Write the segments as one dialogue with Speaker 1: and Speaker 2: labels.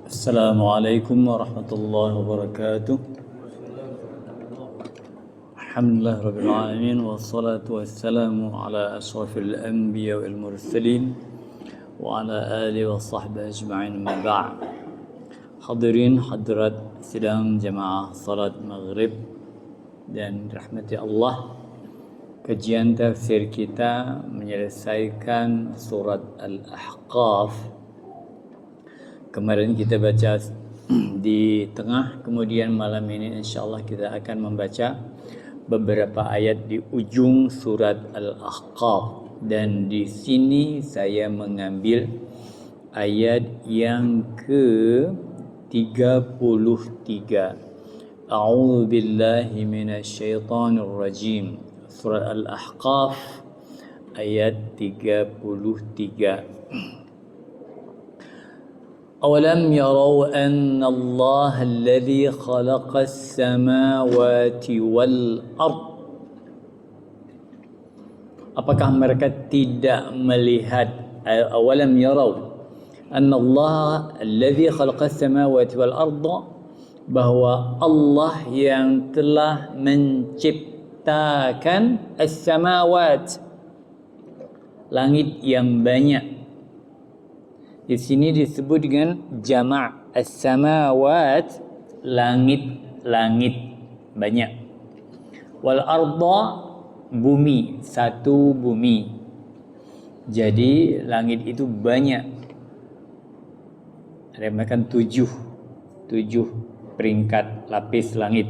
Speaker 1: Assalamualaikum warahmatullahi wabarakatuh. Alhamdulillah rabbil alamin wassalatu wassalamu ala asyrafil anbiya wal mursalin wa ala alihi wa sahbihi ajma'in ma ba'd. Hadirin hadirat sidang jamaah salat maghrib dan rahmati Allah, kajian tafsir kita menyelesaikan surat Al-Ahqaf. Kemarin kita baca di tengah, kemudian malam ini insyaAllah kita akan membaca beberapa ayat di ujung surat Al-Ahqaf. Dan di sini saya mengambil ayat yang ke-33. A'udzu billahi minasyaitonir rajim. Surat Al-Ahqaf ayat 33. أولم يروا أن الله الذي خلق السماوات والأرض. Apakah mereka tidak melihat, awalam yarau anna Allah alladhi khalaqa as-samawati wal arda, bahwa Allah yang telah menciptakan as-samawat, langit yang banyak. Di sini disebut dengan jama' as-samawat, langit-langit banyak. Wal arda, bumi, satu bumi. Jadi langit itu banyak. Ada makan tujuh peringkat lapis langit.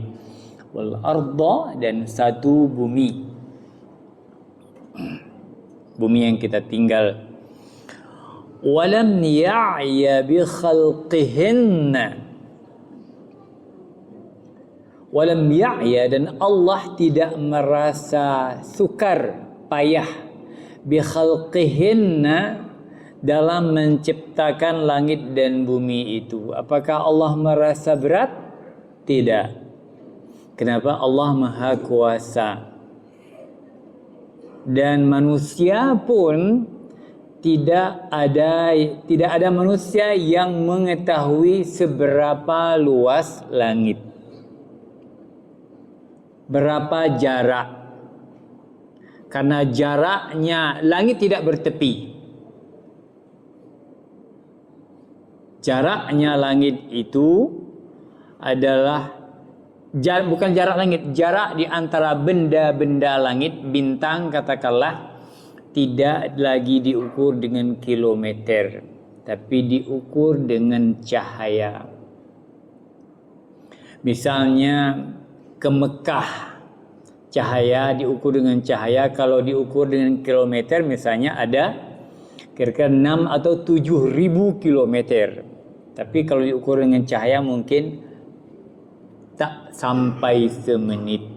Speaker 1: Wal arda, dan satu bumi. Bumi yang kita tinggal. Walam ya'ya bi khalqihinna. Walam ya'ya, dan Allah tidak merasa sukar, payah, bi khalqihinna, dalam menciptakan langit dan bumi itu. Apakah Allah merasa berat? Tidak. Kenapa? Allah Maha Kuasa. Dan manusia pun tidak ada manusia yang mengetahui seberapa luas langit, berapa jarak. Karena jaraknya, langit tidak bertepi. Jaraknya langit itu adalah bukan jarak langit, jarak di antara benda-benda langit, bintang katakanlah, tidak lagi diukur dengan kilometer, tapi diukur dengan cahaya. Misalnya ke Mekah, cahaya diukur dengan cahaya. Kalau diukur dengan kilometer, misalnya ada kira-kira 6 atau 7 ribu kilometer. Tapi kalau diukur dengan cahaya mungkin tak sampai semenit.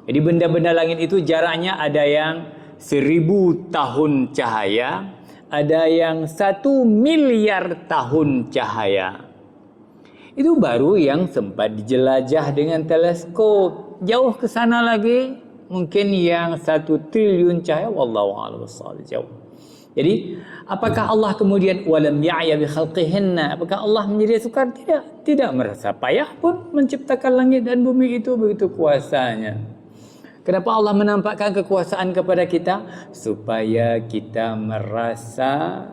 Speaker 1: Jadi benda-benda langit itu jaraknya ada yang 1000 tahun cahaya, ada yang 1 miliar tahun cahaya. Itu baru yang sempat dijelajah dengan teleskop. Jauh ke sana lagi mungkin yang 1 triliun cahaya, wallahu a'lam bishawab, jauh. Jadi apakah Allah kemudian walam ya'ya bi khalqihinna, apakah Allah menjadi sukar? Tidak merasa payah pun menciptakan langit dan bumi itu, begitu kuasanya. Kenapa Allah menampakkan kekuasaan kepada kita? Supaya kita merasa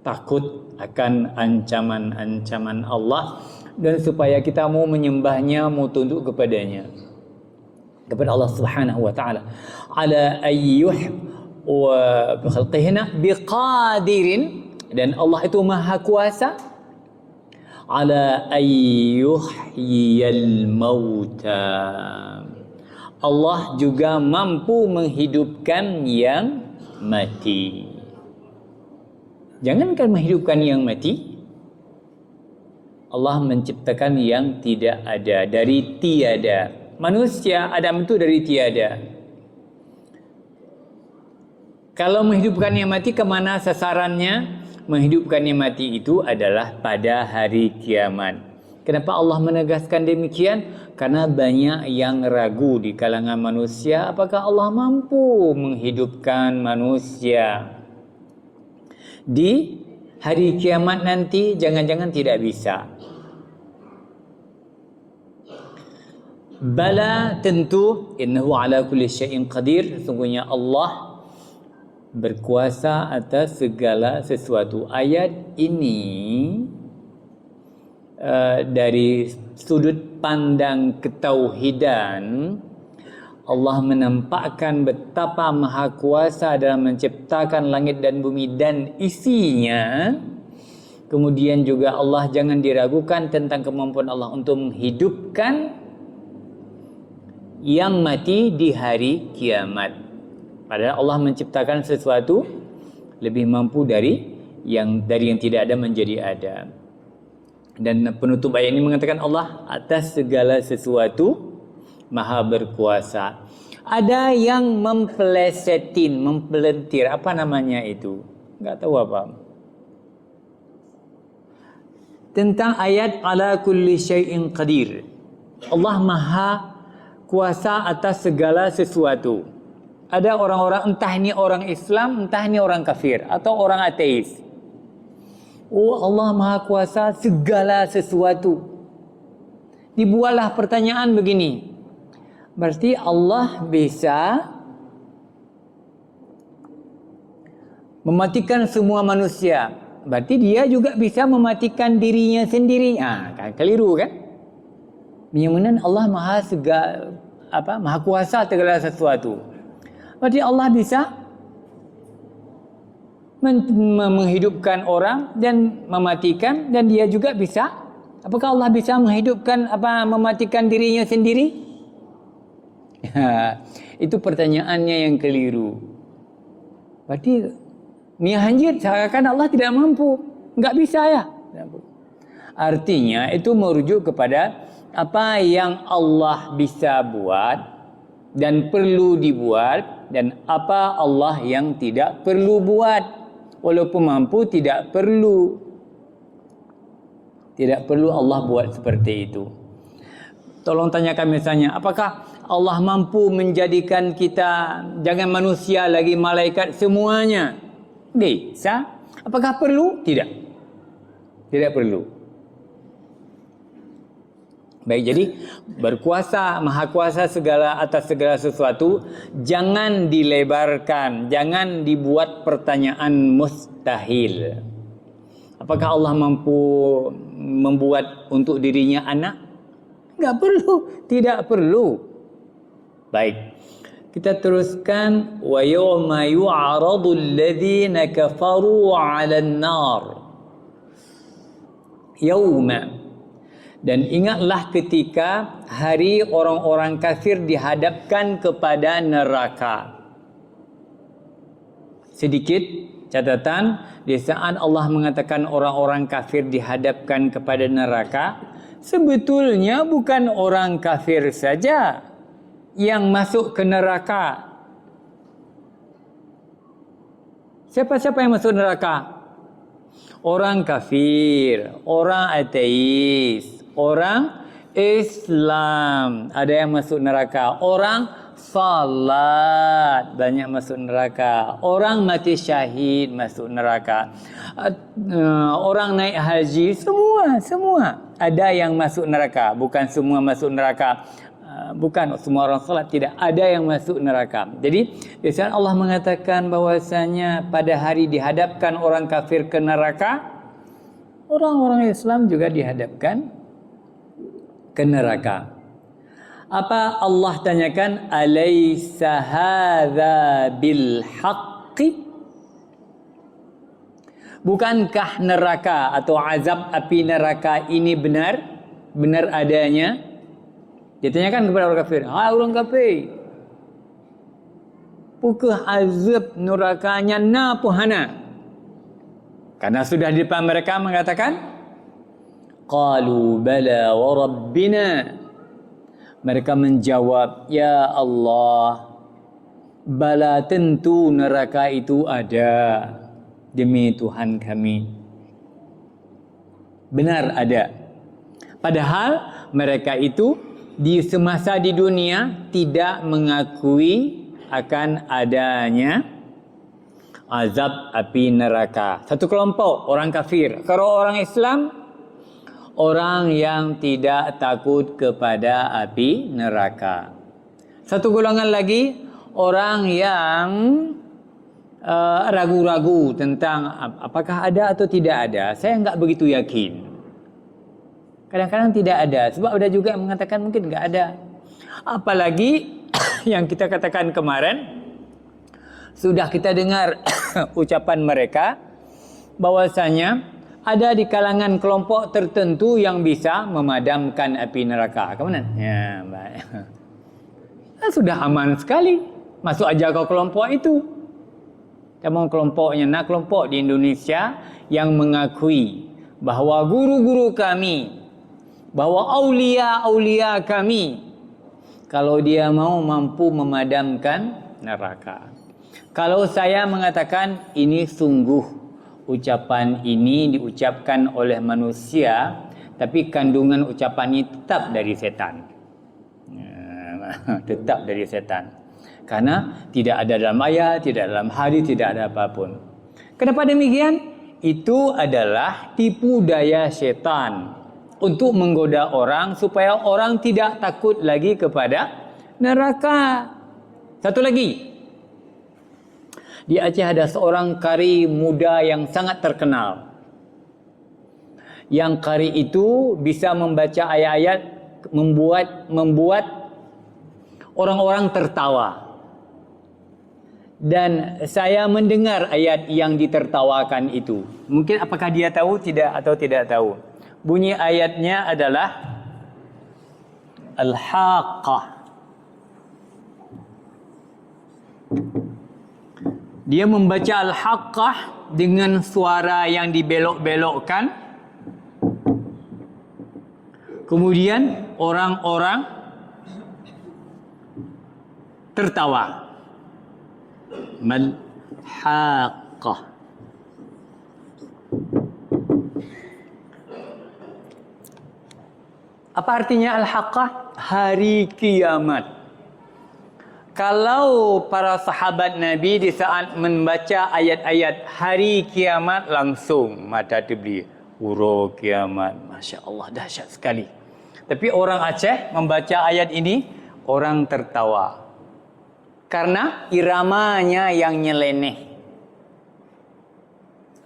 Speaker 1: takut akan ancaman-ancaman Allah, dan supaya kita mau menyembahnya, mau tunduk kepadanya, kepada Allah Subhanahu wa taala. Ala ayyuh wa bi khalqihina biqadirin, dan Allah itu maha kuasa. Ala ayyuhyil mauta, Allah juga mampu menghidupkan yang mati. Jangankan menghidupkan yang mati, Allah menciptakan yang tidak ada, dari tiada. Manusia Adam itu dari tiada. Kalau menghidupkan yang mati, kemana sasarannya? Menghidupkan yang mati itu adalah pada hari kiamat. Kenapa Allah menegaskan demikian? Karena banyak yang ragu di kalangan manusia, apakah Allah mampu menghidupkan manusia di hari kiamat nanti jangan-jangan tidak bisa. Bala, tentu, innahu ala kulli syai'in qadir, sesungguhnya Allah berkuasa atas segala sesuatu. Ayat ini dari sudut pandang ketauhidan, Allah menampakkan betapa maha kuasa dalam menciptakan langit dan bumi dan isinya. Kemudian juga Allah jangan diragukan tentang kemampuan Allah untuk menghidupkan yang mati di hari kiamat. Padahal Allah menciptakan sesuatu lebih mampu dari yang tidak ada menjadi ada. Dan penutup ayat ini mengatakan Allah atas segala sesuatu maha berkuasa. Ada yang mempelentir, apa namanya itu? Enggak tahu apa. Tentang ayat ala kulli syai'in qadir. Allah maha kuasa atas segala sesuatu. Ada orang-orang, entah ini orang Islam, entah ini orang kafir atau orang ateis. Oh, Allah maha kuasa segala sesuatu. Dibuatlah pertanyaan begini. Berarti Allah bisa mematikan semua manusia. Berarti dia juga bisa mematikan dirinya sendiri. Kan keliru kan? Yang mana Allah maha kuasa segala sesuatu. Berarti Allah bisa menghidupkan orang dan mematikan, dan dia juga bisa. Apakah Allah bisa menghidupkan mematikan dirinya sendiri? Itu pertanyaannya yang keliru. Berarti Miahanjir seakan Allah tidak mampu, enggak bisa ya. Artinya itu merujuk kepada apa yang Allah bisa buat dan perlu dibuat, dan apa Allah yang tidak perlu buat. Walaupun mampu, tidak perlu Allah buat seperti itu. Tolong tanyakan misalnya, apakah Allah mampu menjadikan kita jangan manusia lagi, malaikat semuanya? Bisa. Apakah perlu? Tidak perlu. Baik, jadi berkuasa, maha kuasa atas segala sesuatu, jangan dilebarkan, jangan dibuat pertanyaan mustahil. Apakah Allah mampu membuat untuk dirinya anak? Enggak perlu, tidak perlu. Baik, kita teruskan. Wa yawma yu'aradu alladhina kafaru 'alan nar. Yauma. Dan ingatlah ketika hari orang-orang kafir dihadapkan kepada neraka. Sedikit catatan, di saat Allah mengatakan orang-orang kafir dihadapkan kepada neraka, sebetulnya bukan orang kafir saja yang masuk ke neraka. Siapa-siapa yang masuk neraka? Orang kafir, orang ateis, orang Islam, ada yang masuk neraka. Orang salat banyak masuk neraka. Orang mati syahid masuk neraka. Orang naik haji, semua ada yang masuk neraka. Bukan semua masuk neraka. Bukan semua orang salat, tidak, ada yang masuk neraka. Jadi di saat Allah mengatakan bahwasanya pada hari dihadapkan orang kafir ke neraka, orang-orang Islam juga dihadapkan ke neraka. Apa Allah tanyakan? Alaysa hadza bil haqqi? Bukankah neraka atau azab api neraka ini benar adanya? Ditanyakan kepada orang kafir. Orang kafir, bukankah azab nerakanya napuhana? Karena sudah di depan mereka mengatakan, qalu bala wa rabbina. Mereka menjawab, ya Allah, bala, tentu neraka itu ada, demi Tuhan kami. Benar ada. Padahal mereka itu di semasa di dunia tidak mengakui akan adanya azab api neraka. Satu kelompok orang kafir. Kalau orang Islam, orang yang tidak takut kepada api neraka. Satu golongan lagi, orang yang ragu-ragu tentang apakah ada atau tidak ada. Saya enggak begitu yakin. Kadang-kadang tidak ada. Sebab ada juga yang mengatakan mungkin enggak ada. Apalagi yang kita katakan kemarin, sudah kita dengar ucapan mereka bahwasanya ada di kalangan kelompok tertentu yang bisa memadamkan api neraka. Kemana? Ya, baik. Sudah aman sekali. Masuk aja ke kelompok itu. Namun kelompoknya, kelompok di Indonesia yang mengakui bahwa guru-guru kami, bahwa aulia-aulia kami, kalau dia mau mampu memadamkan neraka. Kalau saya mengatakan ini sungguh ucapan ini diucapkan oleh manusia, tapi kandungan ucapan ini tetap dari setan. Tetap dari setan. Karena tidak ada dalam ayat, tidak dalam hadis, tidak ada apapun. Kenapa demikian? Itu adalah tipu daya setan untuk menggoda orang supaya orang tidak takut lagi kepada neraka. Satu lagi. Di Aceh ada seorang qari muda yang sangat terkenal. Yang qari itu bisa membaca ayat-ayat membuat orang-orang tertawa. Dan saya mendengar ayat yang ditertawakan itu. Mungkin apakah dia tahu atau tidak tahu. Bunyi ayatnya adalah Al-Haqqah. Dia membaca Al-Haqqah dengan suara yang dibelok-belokkan. Kemudian orang-orang tertawa. Mal-Haqqah. Apa artinya Al-Haqqah? Hari kiamat. Kalau para sahabat Nabi di saat membaca ayat-ayat hari kiamat, langsung mata terbeli. Huruf kiamat. Masya Allah, dahsyat sekali. Tapi orang Aceh membaca ayat ini, orang tertawa. Karena iramanya yang nyeleneh.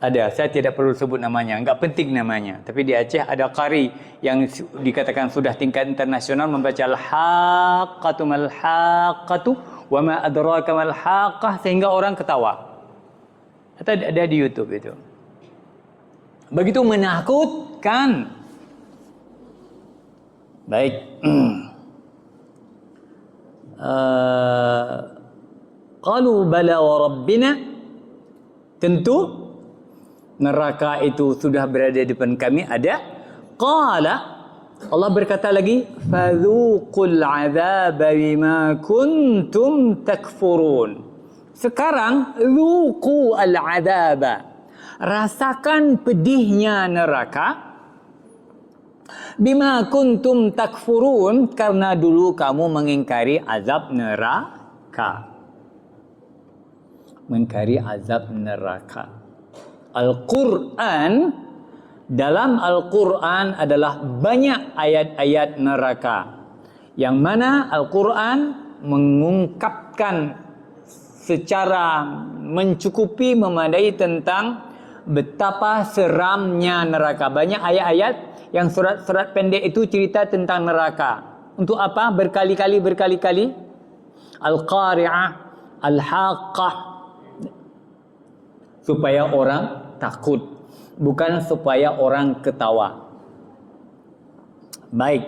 Speaker 1: Ada, saya tidak perlu sebut namanya, enggak penting namanya. Tapi di Aceh ada qari yang dikatakan sudah tingkat internasional membaca Al-Haqqatu mal-Haqqatu wa ma adraka mal-Haqqah sehingga orang ketawa. Ada di YouTube itu. Begitu menakutkan. Baik. Qalu bala wa rabbina. Tentu neraka itu sudah berada di depan kami. Ada. Qala, Allah berkata lagi, fadzuqul adzaba bima kuntum takfurun. Sekarang dzuqu al-adzaba. Rasakan pedihnya neraka. Bima kuntum takfurun, karena dulu kamu mengingkari azab neraka. Mengingkari azab neraka. Al-Quran, dalam Al-Quran adalah banyak ayat-ayat neraka. Yang mana Al-Quran mengungkapkan secara mencukupi, memadai tentang betapa seramnya neraka. Banyak ayat-ayat yang surat-surat pendek itu cerita tentang neraka. Untuk apa? Berkali-kali. Al-Qari'ah, Al-Haqqah. Supaya orang takut. Bukan supaya orang ketawa. Baik.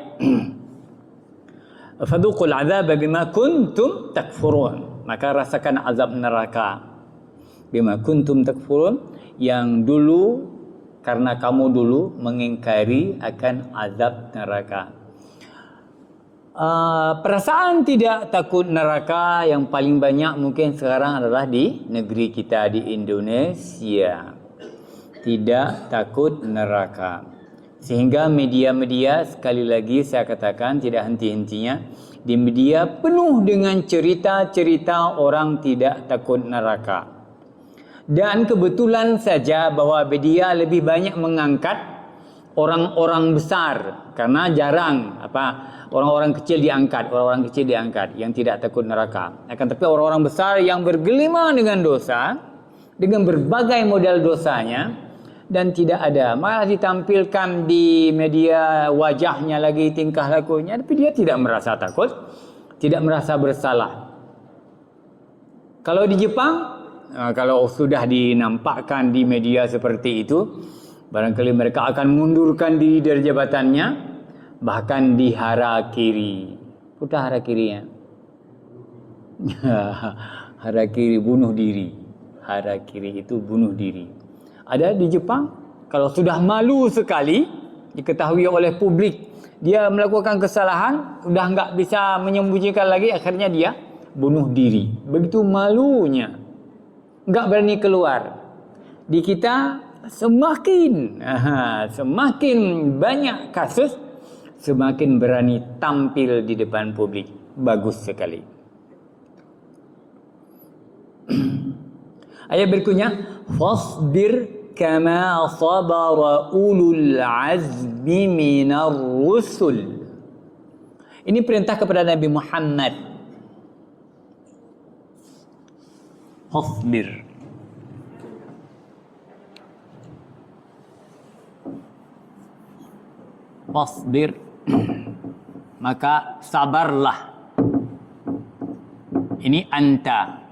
Speaker 1: Fadhuqul azaba bima kuntum takfurun. Maka rasakan azab neraka. Bima kuntum takfurun. Yang dulu, karena kamu dulu mengingkari akan azab neraka. Perasaan tidak takut neraka yang paling banyak mungkin sekarang adalah di negeri kita, di Indonesia. Tidak takut neraka. Sehingga media-media, sekali lagi saya katakan tidak henti-hentinya, di media penuh dengan cerita-cerita orang tidak takut neraka. Dan kebetulan saja bahwa dia lebih banyak mengangkat orang-orang besar, karena jarang orang-orang kecil diangkat yang tidak takut neraka. Akan tapi orang-orang besar yang bergelima dengan dosa, dengan berbagai model dosanya, dan tidak ada, malah ditampilkan di media wajahnya lagi, tingkah lakunya, tapi dia tidak merasa takut, tidak merasa bersalah. Kalau di Jepang, kalau sudah dinampakkan di media seperti itu, barangkali mereka akan mengundurkan diri dari jabatannya, bahkan diharakiri. Putar harakirinya. Harakiri, bunuh diri. Harakiri itu bunuh diri. Ada di Jepang, kalau sudah malu sekali, diketahui oleh publik, dia melakukan kesalahan, sudah enggak bisa menyembunyikan lagi, akhirnya dia bunuh diri. Begitu malunya, enggak berani keluar. Di kita semakin banyak kasus, semakin berani tampil di depan publik. Bagus sekali. Ayat berikutnya, fasbir kama sabara ulul azmi minar rusul. Ini perintah kepada Nabi Muhammad. Fasbir. Fasbir, maka sabarlah. Ini anta,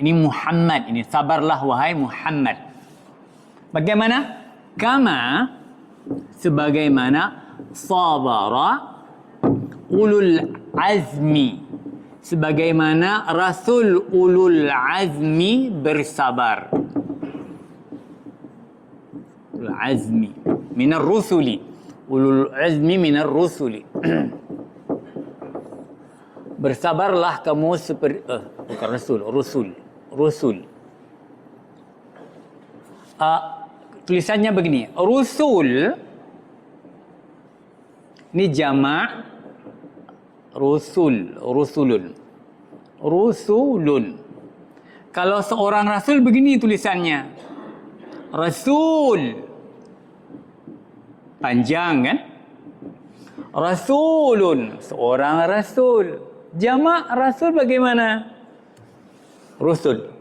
Speaker 1: ini Muhammad, ini sabarlah wahai Muhammad. Bagaimana? Kama, sebagaimana sabara ulul azmi, sebagaimana Rasul ulul azmi bersabar. Ulul azmi minar rusuli, ulul azmi minar rusuli. Bersabarlah kamu seperti bukan rusul. Tulisannya begini, rusul ini jamak rusulun. Kalau seorang rasul begini tulisannya, rasul, panjang kan? Rasulun, seorang rasul. Jamak rasul bagaimana? Rusul.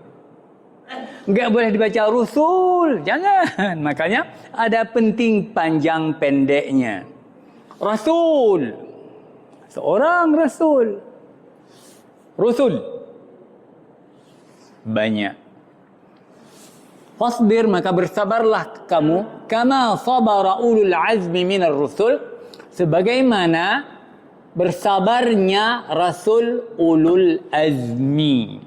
Speaker 1: Enggak boleh dibaca rusul, jangan. Makanya ada penting panjang pendeknya. Rasul, seorang rasul. Rusul, banyak. Fasbir, maka bersabarlah kamu, kama sabara ulul azmi minar rusul, sebagaimana bersabarnya Rasul ulul azmi.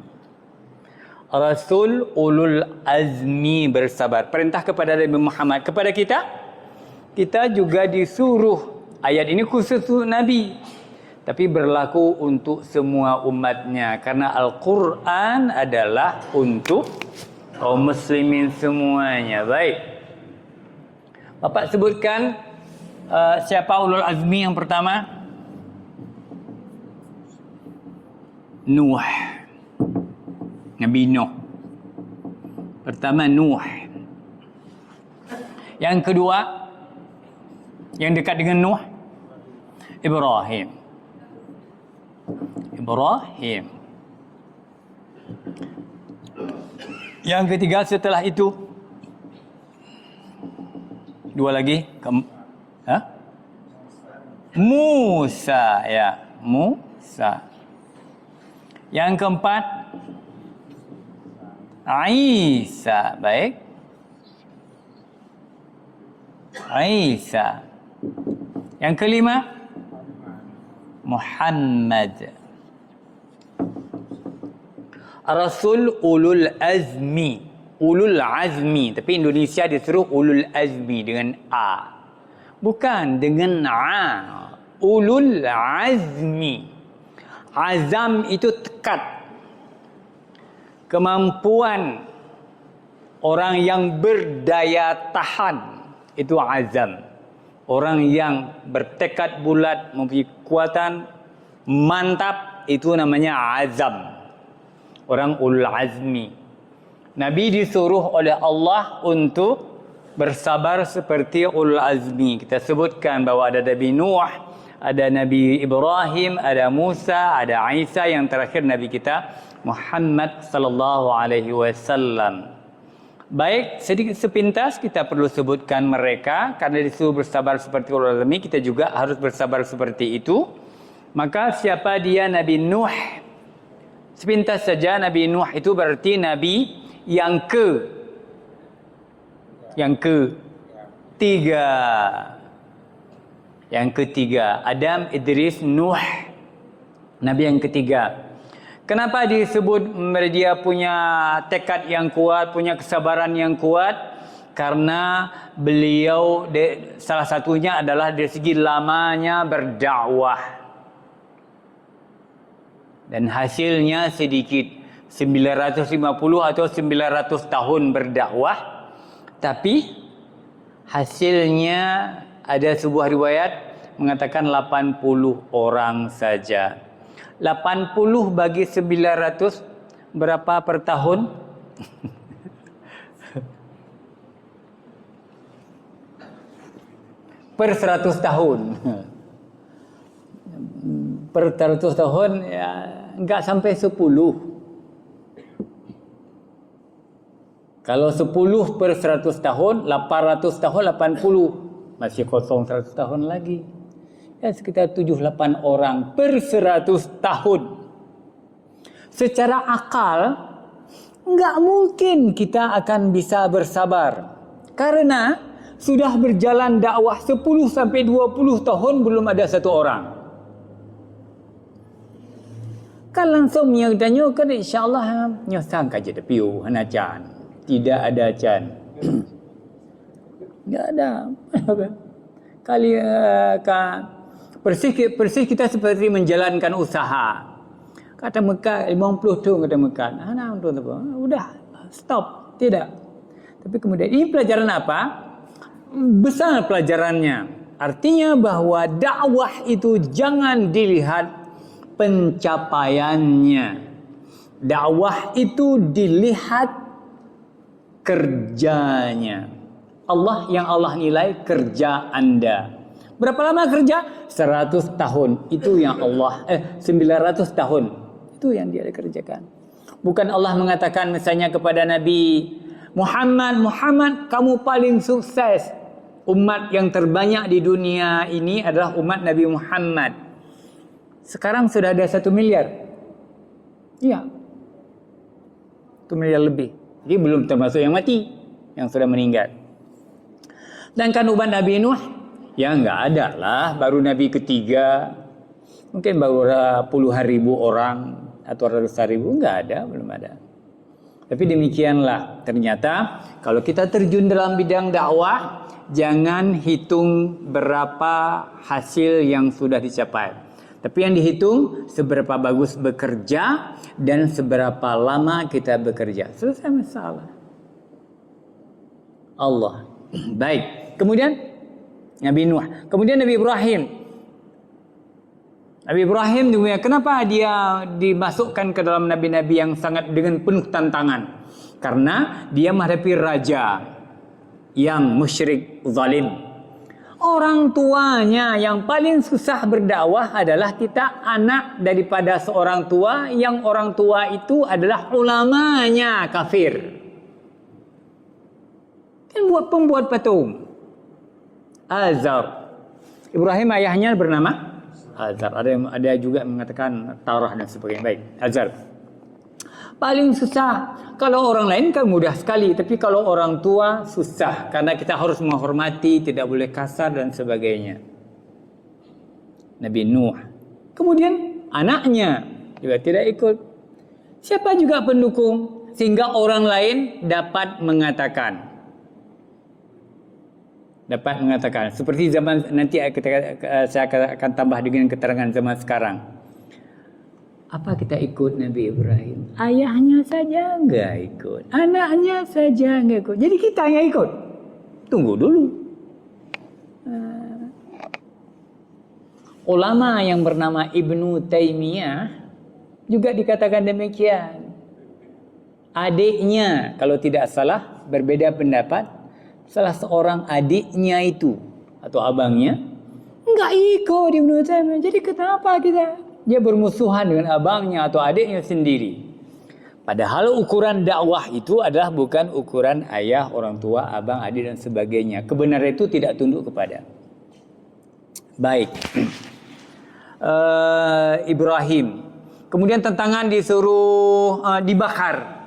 Speaker 1: Rasul ulul azmi bersabar. Perintah kepada Nabi Muhammad. Kepada kita juga disuruh. Ayat ini khusus Nabi, tapi berlaku untuk semua umatnya, karena Al-Quran adalah untuk kaum muslimin semuanya. Baik, Bapak sebutkan siapa ulul azmi yang pertama? Nuh, Nabi Nuh. Pertama Nuh. Yang kedua, yang dekat dengan Nuh, Ibrahim. Yang ketiga setelah itu, dua lagi, Musa, ya, Musa. Yang keempat, Isa, baik. Isa. Yang kelima, Muhammad. Rasul ulul azmi. Ulul azmi, tapi Indonesia disuruh ulul azmi dengan A, bukan dengan A. Ulul azmi. Azam itu tekad, kemampuan orang yang berdaya tahan, itu azam. Orang yang bertekad bulat, mempunyai kekuatan mantap, itu namanya azam. Orang ulul azmi. Nabi disuruh oleh Allah untuk bersabar seperti ulul azmi. Kita sebutkan bahawa ada Nabi Nuh, ada Nabi Ibrahim, ada Musa, ada Isa, yang terakhir Nabi kita Muhammad sallallahu alaihi wasallam. Baik, sedikit sepintas kita perlu sebutkan mereka karena disuruh bersabar seperti ulul azmi, kita juga harus bersabar seperti itu. Maka siapa dia Nabi Nuh? Sepintas saja, Nabi Nuh itu berarti Nabi yang ketiga. Yang ketiga, Adam, Idris, Nuh, Nabi yang ketiga. Kenapa disebut dia punya tekad yang kuat, punya kesabaran yang kuat? Karena beliau salah satunya adalah dari segi lamanya berdakwah. Dan hasilnya sedikit, 950 atau 900 tahun berdakwah. Tapi hasilnya ada sebuah riwayat mengatakan 80 orang saja. 80 bagi 900 berapa per tahun? Per 100 tahun. Per 100 tahun ya enggak sampai 10. Kalau 10 per 100 tahun, 800 tahun, 80. Masih kosong 100 tahun lagi. Ya sekitar 7-8 orang per 100 tahun. Secara akal, enggak mungkin kita akan bisa bersabar. Karena sudah berjalan dakwah 10-20 tahun belum ada satu orang. Kan langsung menyadanya kan insyaAllah nyosang kaja depiu hanacan. Tidak ada can. Tidak ada. Kali persih kita seperti menjalankan usaha. Kata Mekah 50 tahun kata Mekah. Nah, udah stop. Tidak. Tapi kemudian ini pelajaran apa? Besar pelajarannya. Artinya bahwa dakwah itu jangan dilihat pencapaiannya. Dakwah itu dilihat kerjanya. Allah nilai kerja Anda. Berapa lama kerja? 100 tahun. Itu yang Allah 900 tahun. Itu yang dia kerjakan. Bukan Allah mengatakan misalnya kepada Nabi Muhammad, kamu paling sukses. Umat yang terbanyak di dunia ini adalah umat Nabi Muhammad. Sekarang sudah ada 1 miliar. Iya. 1 miliar lebih. Jadi belum termasuk yang mati, yang sudah meninggal. Sedangkan umat Nabi Nuh, ya enggak ada lah, baru Nabi ketiga. Mungkin baru puluhan ribu orang atau ratusan ribu, enggak ada, belum ada. Tapi demikianlah, ternyata kalau kita terjun dalam bidang dakwah, jangan hitung berapa hasil yang sudah dicapai. Tapi yang dihitung seberapa bagus bekerja dan seberapa lama kita bekerja. Selesai masalah. Allah. Baik. Kemudian Nabi Nuh. Kemudian Nabi Ibrahim. Nabi Ibrahim juga kenapa dia dimasukkan ke dalam nabi-nabi yang sangat dengan penuh tantangan? Karena dia menghadapi raja yang musyrik zalim. Orang tuanya yang paling susah berdakwah adalah kita anak daripada seorang tua yang orang tua itu adalah ulamanya kafir. Kan buat pembuat patung. Azar. Ibrahim ayahnya bernama Azar. Ada juga mengatakan Tarah dan sebagainya. Baik, Azar. Paling susah. Kalau orang lain kan mudah sekali, tapi kalau orang tua susah karena kita harus menghormati, tidak boleh kasar dan sebagainya. Nabi Nuh. Kemudian anaknya juga tidak ikut. Siapa juga pendukung sehingga orang lain dapat mengatakan. Seperti zaman nanti saya akan tambah dengan keterangan zaman sekarang. Apa kita ikut Nabi Ibrahim? Ayahnya saja enggak ikut. Anaknya saja enggak ikut. Jadi kita yang ikut. Tunggu dulu. Ulama yang bernama Ibnu Taimiyah juga dikatakan demikian. adiknya, kalau tidak salah, berbeda pendapat, salah seorang adiknya itu atau abangnya enggak ikut Ibnu Taimiyah. Jadi kenapa dia bermusuhan dengan abangnya atau adiknya sendiri? Padahal ukuran dakwah itu adalah bukan ukuran ayah, orang tua, abang, adik dan sebagainya. Kebenaran itu tidak tunduk kepada. Baik. Ibrahim. Kemudian tentangan disuruh dibakar.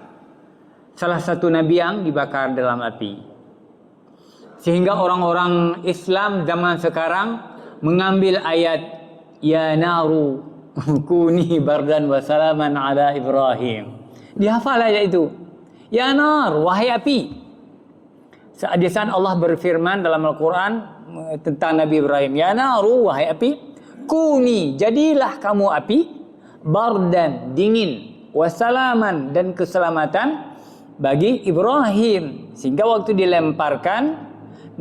Speaker 1: Salah satu nabi yang dibakar dalam api. Sehingga orang-orang Islam zaman sekarang mengambil ayat ya naru kuni bardan wa salaman ala Ibrahim. Dihafal ayat itu. Ya nar, wahai api. Di saat Allah berfirman dalam Al-Quran tentang Nabi Ibrahim, ya naru, wahai api, kuni, jadilah kamu api, bardan, dingin, wasalaman, dan keselamatan bagi Ibrahim. Sehingga waktu dilemparkan,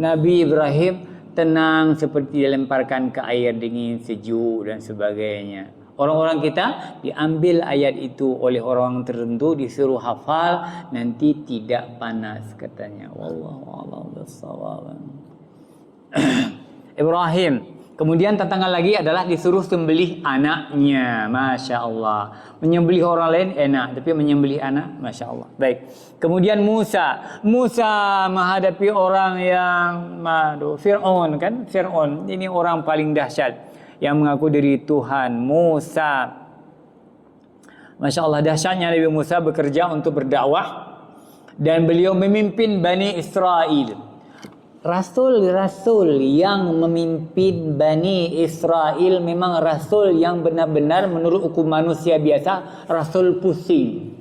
Speaker 1: Nabi Ibrahim tenang seperti dilemparkan ke air dingin, sejuk dan sebagainya. Orang-orang kita diambil ayat itu oleh orang tertentu, disuruh hafal, nanti tidak panas katanya. Wallahu a'lam bissawab. Ibrahim. Kemudian tantangan lagi adalah disuruh sembelih anaknya. Masya Allah. Menyembelih orang lain enak, tapi menyembelih anak, Masya Allah. Baik. Kemudian Musa. Musa menghadapi orang yang Fir'aun kan? Fir'aun. Ini orang paling dahsyat yang mengaku diri Tuhan. Musa, Masya Allah, dahsyatnya Nabi Musa bekerja untuk berdakwah dan beliau memimpin Bani Israel. Rasul-rasul yang memimpin Bani Israel memang rasul yang benar-benar menurut hukum manusia biasa, rasul pusing.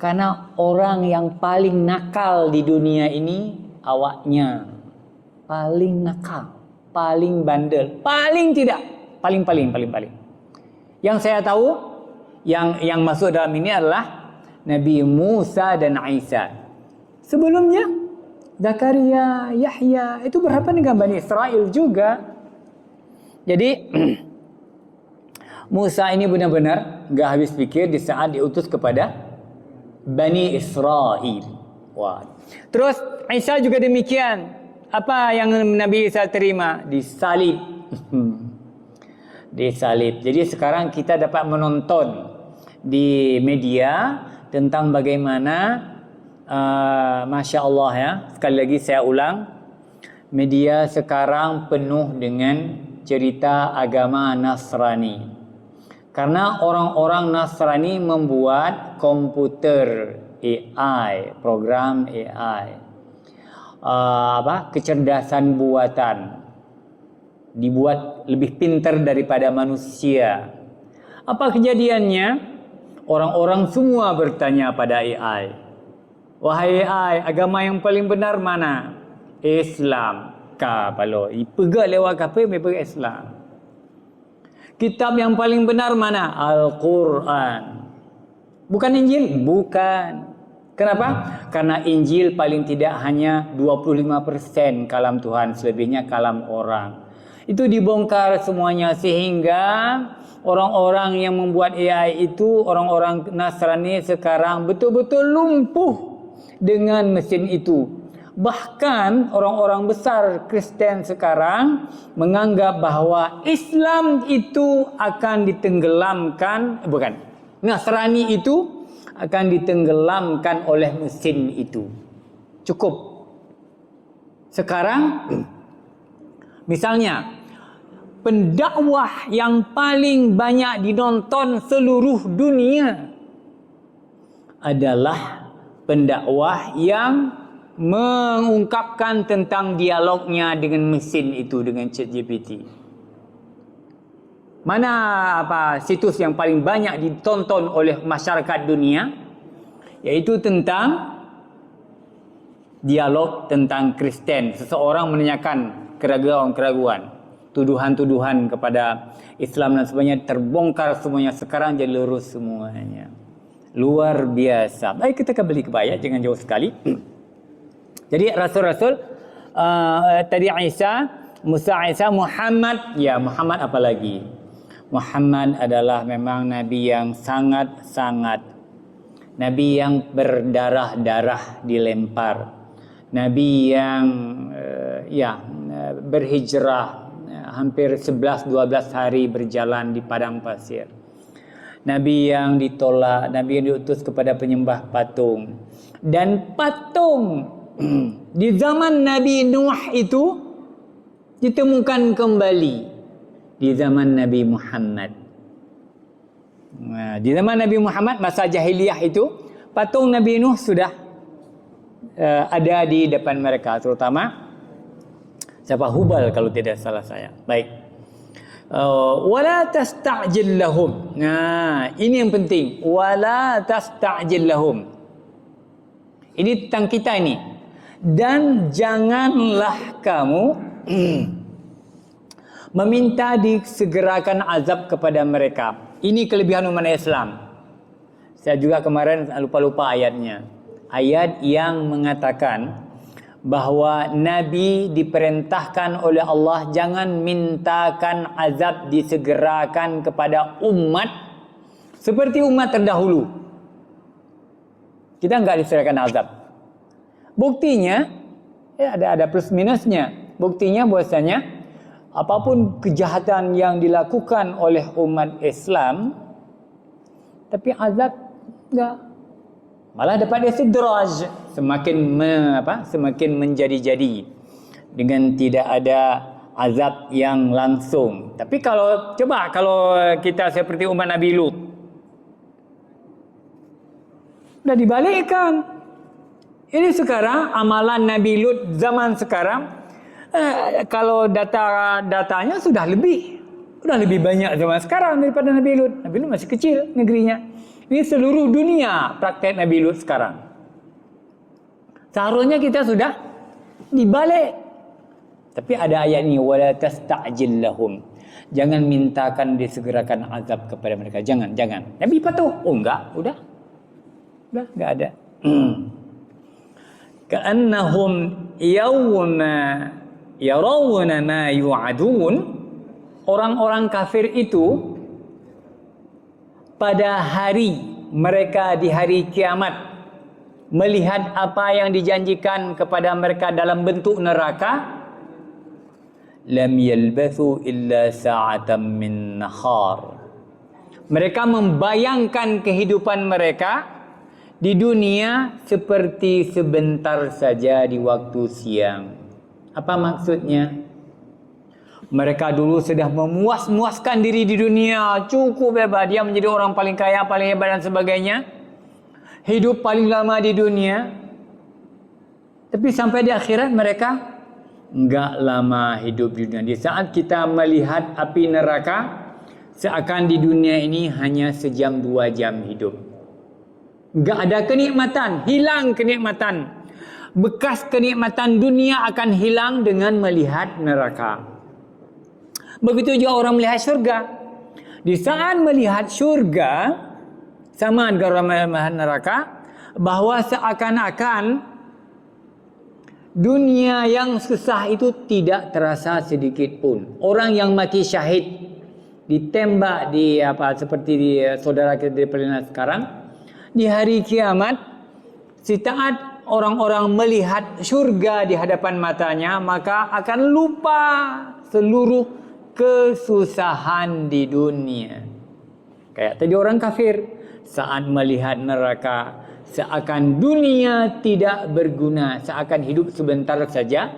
Speaker 1: Karena orang yang paling nakal di dunia ini awaknya. Paling nakal, paling bandel, paling tidak, paling. Yang saya tahu, yang masuk dalam ini adalah Nabi Musa dan Isa. Sebelumnya Zakaria, Yahya itu berhadapan dengan Bani Israel juga. Jadi Musa ini benar-benar gak habis pikir di saat diutus kepada Bani Israel. Wah. Terus Isa juga demikian. Apa yang Nabi Isa terima? Disalib. Disalib. Jadi sekarang kita dapat menonton di media tentang bagaimana Masya Allah ya. Sekali lagi saya ulang, media sekarang penuh dengan cerita agama Nasrani. Karena orang-orang Nasrani membuat komputer AI, program AI, kecerdasan buatan, dibuat lebih pintar daripada manusia. Apa kejadiannya? Orang-orang semua bertanya pada AI, wahai AI, agama yang paling benar mana? Islam. Kalau pegang lewat kafe, mereka pegang Islam. Kitab yang paling benar mana? Al-Quran. Bukan Injil? Bukan. Kenapa? Karena Injil paling tidak hanya 25% kalam Tuhan, selebihnya kalam orang. Itu dibongkar semuanya sehingga orang-orang yang membuat AI itu, orang-orang Nasrani sekarang betul-betul lumpuh dengan mesin itu. Bahkan orang-orang besar Kristen sekarang menganggap bahwa Islam itu akan ditenggelamkan, Nasrani itu akan ditenggelamkan oleh mesin itu. Cukup. Sekarang misalnya pendakwah yang paling banyak dinonton seluruh dunia adalah pendakwah yang mengungkapkan tentang dialognya dengan mesin itu, dengan ChatGPT. Mana situs yang paling banyak ditonton oleh masyarakat dunia? Yaitu tentang dialog tentang Kristen. Seseorang menanyakan keraguan-keraguan, tuduhan-tuduhan kepada Islam dan sebagainya, terbongkar semuanya. Sekarang jadi lurus semuanya. Luar biasa. Baik, kita kembali ke ayat, jangan jauh sekali. Jadi rasul-rasul tadi Isa, Musa, Isa, Muhammad. Ya, Muhammad apalagi? Muhammad adalah memang nabi yang sangat-sangat Nabi yang berdarah-darah dilempar, Nabi yang berhijrah hampir 11-12 hari berjalan di padang pasir, Nabi yang ditolak, Nabi yang diutus kepada penyembah patung. Dan patung di zaman Nabi Nuh itu ditemukan kembali di zaman Nabi Muhammad. Di zaman Nabi Muhammad, masa jahiliyah itu, patung Nabi Nuh sudah ada di depan mereka, terutama siapa, Hubal kalau tidak salah saya. Baik. Wala tasta'jil lahum. Nah, ini yang penting. Wala tasta'jil lahum. Ini tentang kita ini. Dan janganlah kamu meminta disegerakan azab kepada mereka. Ini kelebihan umat Islam. Saya juga kemarin lupa ayatnya. Ayat yang mengatakan bahwa Nabi diperintahkan oleh Allah jangan mintakan azab disegerakan kepada umat seperti umat terdahulu. Kita enggak disegerakan azab. Buktinya, ada plus minusnya. Buktinya bahwasanya apapun kejahatan yang dilakukan oleh umat Islam, tapi azab enggak. Malah dapat istidraj, semakin menjadi-jadi dengan tidak ada azab yang langsung. Tapi kalau kita seperti umat Nabi Lut, sudah dibalikkan. Ini sekarang amalan Nabi Lut zaman sekarang, kalau datanya sudah lebih banyak zaman sekarang daripada Nabi Lut. Nabi Lut masih kecil negerinya. Ini seluruh dunia praktek Nabi Lut sekarang. Seharusnya kita sudah dibalik. Tapi ada ayat ini, wala tasta'jil lahum. Jangan mintakan disegerakan azab kepada mereka. Jangan. Nabi patuh. Oh enggak, udah enggak ada. Ka'annahum yawma yarawna ma yu'adun. Orang-orang kafir itu pada hari mereka di hari kiamat melihat apa yang dijanjikan kepada mereka dalam bentuk neraka, lam yalbathu illa sa'atan min nahar. Mereka membayangkan kehidupan mereka di dunia seperti sebentar saja di waktu siang. Apa maksudnya? Mereka dulu sudah memuas-muaskan diri di dunia, cukup hebat, dia menjadi orang paling kaya, paling hebat dan sebagainya, hidup paling lama di dunia. Tapi sampai di akhirat mereka enggak lama hidup di dunia. Di saat kita melihat api neraka, seakan di dunia ini hanya sejam 2 jam hidup. Enggak ada kenikmatan, hilang kenikmatan. Bekas kenikmatan dunia akan hilang dengan melihat neraka. Begitu juga orang melihat syurga. Di saat melihat syurga, sama dengan orang melihat neraka, bahwa seakan-akan dunia yang susah itu tidak terasa sedikit pun. Orang yang mati syahid, ditembak seperti di saudara kita di Perlina sekarang, di hari kiamat, saat orang-orang melihat syurga di hadapan matanya, maka akan lupa seluruh kesusahan di dunia. Kayak tadi orang kafir saat melihat neraka, seakan dunia tidak berguna, seakan hidup sebentar saja,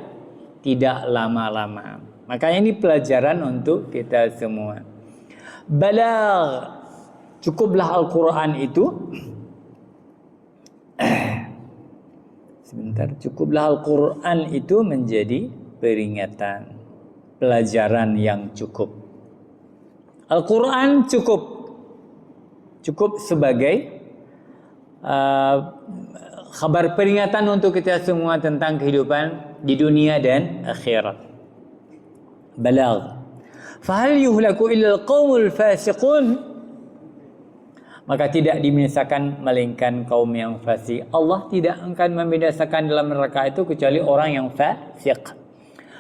Speaker 1: tidak lama-lama. Makanya ini pelajaran untuk kita semua. Balagh, cukuplah Al-Quran itu cukuplah Al-Quran itu menjadi peringatan, pelajaran yang cukup. Al-Quran cukup sebagai kabar peringatan untuk kita semua tentang kehidupan di dunia dan akhirat. Balagh. Fahal yuhlaku illa al-qaumul fasiqun? Maka tidak dibinasakan melainkan kaum yang fasik. Allah tidak akan membinasakan dalam neraka itu kecuali orang yang fasik.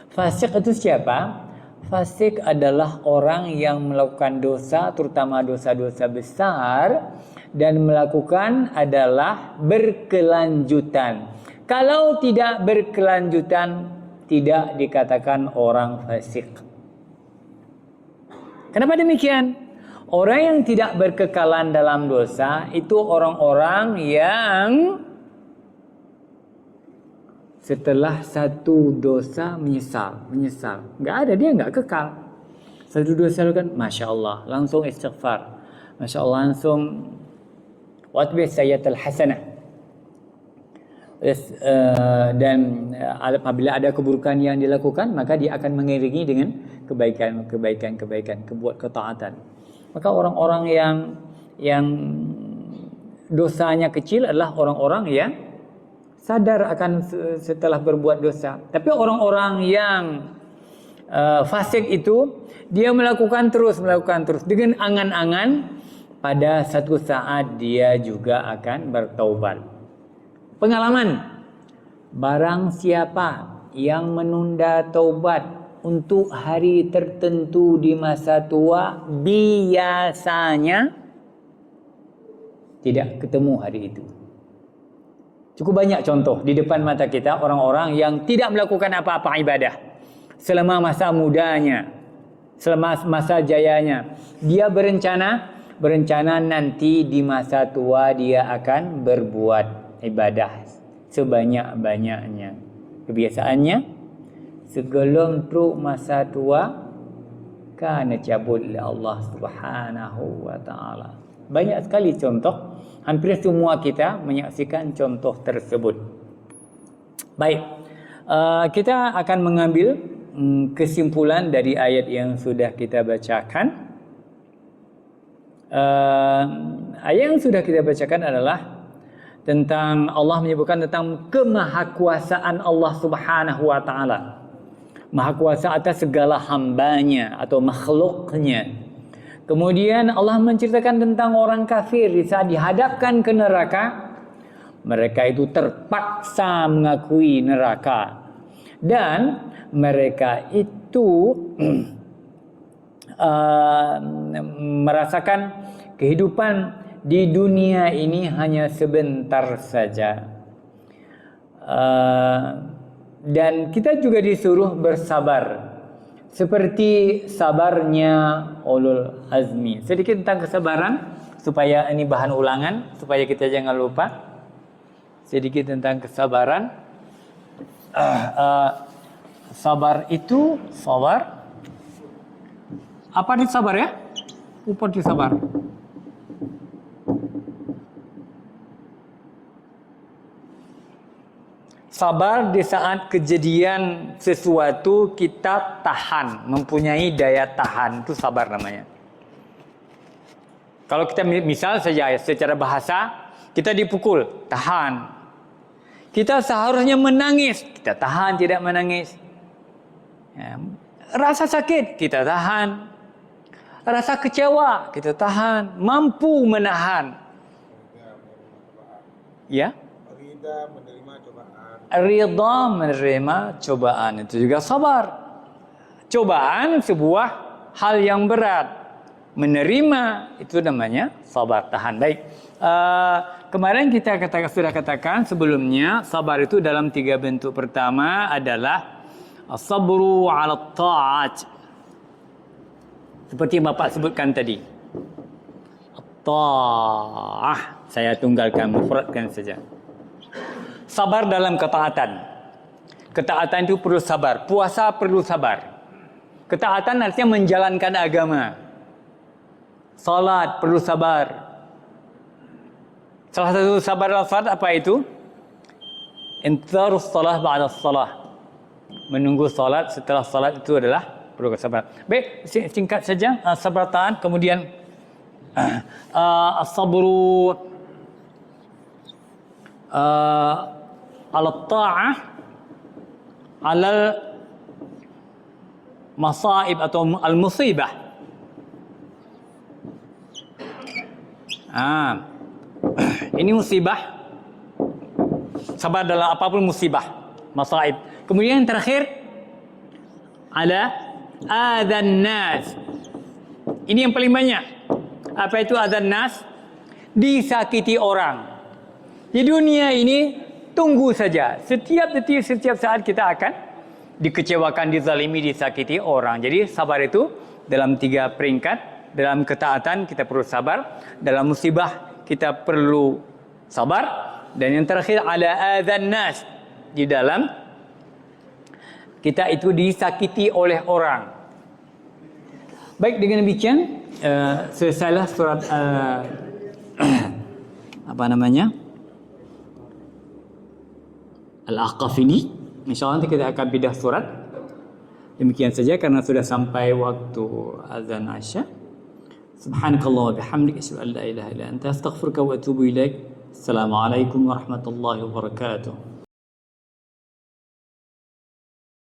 Speaker 1: Fasik itu siapa? Fasik adalah orang yang melakukan dosa, terutama dosa-dosa besar, dan melakukan adalah berkelanjutan. Kalau tidak berkelanjutan, tidak dikatakan orang fasik. Kenapa demikian? Orang yang tidak berkekalan dalam dosa itu orang-orang yang setelah satu dosa menyesal. Nggak ada, dia nggak kekal. Satu dosa kan, Masya Allah, langsung istighfar. Masya Allah, langsung watbih sayyatul hasanah. Dan apabila ada keburukan yang dilakukan, maka dia akan mengiringi dengan kebaikan, kebuat ketaatan. Maka orang-orang yang dosanya kecil adalah orang-orang yang sadar akan setelah berbuat dosa. Tapi orang-orang yang fasik itu dia melakukan terus dengan angan-angan pada satu saat dia juga akan bertaubat. Pengalaman, barang siapa yang menunda taubat untuk hari tertentu di masa tua, biasanya tidak ketemu hari itu. Cukup banyak contoh di depan mata kita orang-orang yang tidak melakukan apa-apa ibadah selama masa mudanya, selama masa jayanya. Dia berencana nanti di masa tua dia akan berbuat ibadah sebanyak-banyaknya. Kebiasaannya sebelum truk masa tua kana cabut oleh Allah Subhanahu wa taala. Banyak sekali contoh, hampir semua kita menyaksikan contoh tersebut. Baik, kita akan mengambil kesimpulan dari ayat yang sudah kita bacakan. Ayat yang sudah kita bacakan adalah tentang Allah menyebutkan tentang kemahakuasaan Allah Subhanahu wa taala. Maha kuasa atas segala hambanya atau makhluknya. Kemudian Allah menceritakan tentang orang kafir di saat dihadapkan ke neraka, mereka itu terpaksa mengakui neraka dan mereka itu merasakan kehidupan di dunia ini hanya sebentar saja. Dan kita juga disuruh bersabar seperti sabarnya ulul azmi. Sedikit tentang kesabaran supaya ini bahan ulangan, supaya kita jangan lupa. Sedikit tentang kesabaran. Sabar itu apa itu sabar ya? Apa itu sabar? Sabar di saat kejadian sesuatu kita tahan, mempunyai daya tahan, itu sabar namanya. Kalau kita misal saja secara bahasa, kita dipukul, tahan. Kita seharusnya menangis, kita tahan tidak menangis. Ya. Rasa sakit, kita tahan. Rasa kecewa, kita tahan. Mampu menahan. Ya. Ridha menerima cobaan, itu juga sabar. Cobaan sebuah hal yang berat, menerima itu namanya sabar, tahan. Baik, kemarin kita sudah katakan sebelumnya, sabar itu dalam 3 bentuk. Pertama adalah as-sabru 'ala at-ta'at, seperti Bapak sebutkan tadi. At-ta'ah, saya tunggalkan, mufradkan saja. Sabar dalam ketaatan. Ketaatan itu perlu sabar. Puasa perlu sabar. Ketaatan artinya menjalankan agama. Salat perlu sabar. Salah satu sabar dalam salat apa itu? Intizarus salah ba'da salah. Menunggu salat setelah salat itu adalah perlu kesabaran. Baik, singkat saja. Sabar taat. Kemudian as-sabru ala ta'ah ala masaib atau al-musibah. Ini musibah. Sabar dalam apapun musibah, masaib. Kemudian yang terakhir ala adzan nas. Ini yang paling banyak. Apa itu adzan nas? disakiti orang. Di dunia ini tunggu saja. Setiap detik, setiap saat kita akan dikecewakan, dizalimi, disakiti orang. Jadi sabar itu dalam 3 peringkat. Dalam ketaatan kita perlu sabar. Dalam musibah kita perlu sabar. Dan yang terakhir ala adzan nas. Di dalam kita itu disakiti oleh orang. Baik, dengan demikian selesailah surat apa namanya? Al-Ahqaf ini. InsyaAllah nanti kita akan pindah surat. Demikian saja karena sudah sampai waktu azan Isya. Subhanakallah wa bihamdik asyhadu an la ilaha illa anta astaghfiruka wa atubu ilaik. Assalamualaikum warahmatullahi wabarakatuh.